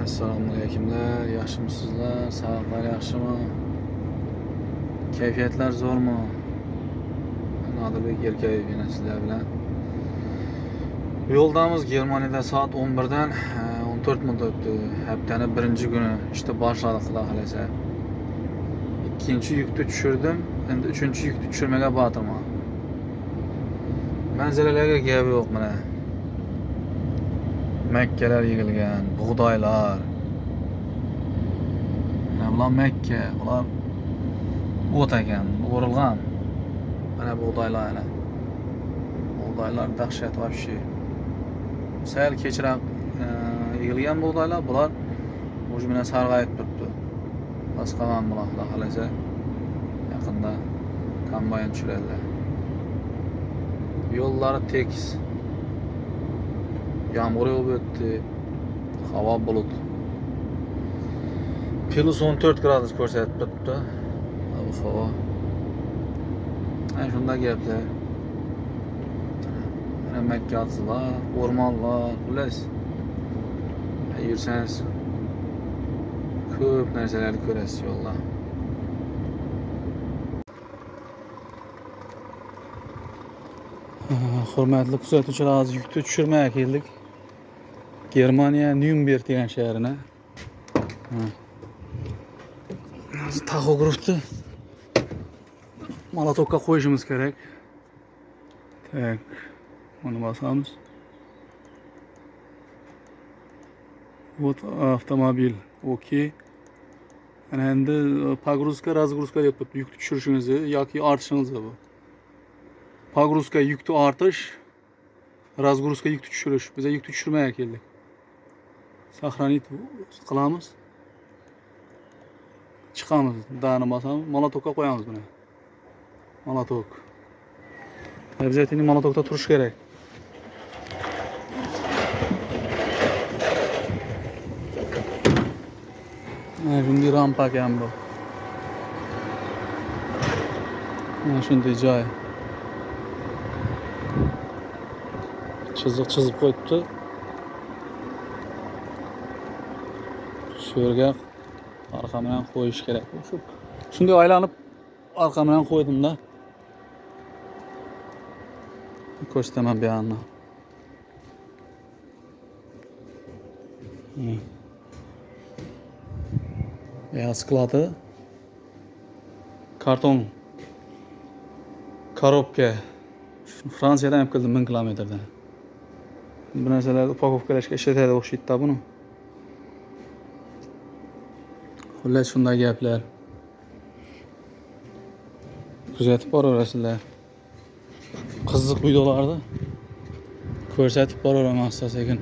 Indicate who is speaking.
Speaker 1: Assalomu alaykumlar, yaxshimisizlar? Sog'liqlar yaxshimi? Kayfiyatlar zo'rmi? Nodibek Erkayev yana sizlar bilan. Yo'ldamiz. Germaniyada soat 11 dan 14 minut o'tdi. Haftaning birinchi kuni ishda boshladik, xudo xolasa. Ikkinchi yukni tushirdim, endi uchinchi yukni tushirmaga botirman. Manzaralarga gap yo'q mana. Makkalar yig'ilgan, bug'doylar. Bular Makka, bular o't ekan, o'rilgan. Mana bug'doylar ana. Bug'doylar dahshat вообще. Sal kechroq yig'ilgan bug'doylar, bular o'zi bilan sarg'ayib turibdi. Boshqaman bular, xudo xolasa. Yaqinda kombayn tushiradilar. Yo'llari tekis. Yağmur yağıp öttü. Hava bulut. Plus 14 gradus ko'rsatib turibdi. Bu havo. Ana shunda gaplar. Mana Makkachilar, o'rmonlar, xullas. Yursangiz ko'p narsalarni ko'rasiz yo'lda. Hurmatli kuzatuvchilar, yukni tushirmaya keldik. Germaniya Nürnberg degan shahrina. Hozir taxografni molotokka qo'yishimiz kerak. Tak, buni bosamiz. Вот avtomobil. Okey. Ana endi pogruzka, razgruzka deb turibdi. Yukni tushirishingizni yoki ortishingizni bu. Pogruzka yukni ortish, razgruzka yukni tushirish. Biz yukni tushirmaya keldik. Сохранить qilamiz. Chiqamiz, dani bosamiz, molotokka qo'yamiz buni. Molotok. Обязательно molotokda turish kerak. Mana shunday rampa ekan bu. Mana shunday joy. Chiziq chizib qo'yibdi. Shu yerga orqa bilan qo'yish kerak. Shunday aylanib orqa bilan qo'ydim-da. Ko'rsataman bu yerni. Ya skladi. Karton. Korobka. Fransiyadan olib keldim 1000 kilometrdan. Bu narsalarni upakovkalashga ishlatadi o'xshaydi-da buni. Xullas shunday gaplar. Kuzatib boraverasizlar. Qiziq videolarni ko'rsatib boraverman asta-sekin.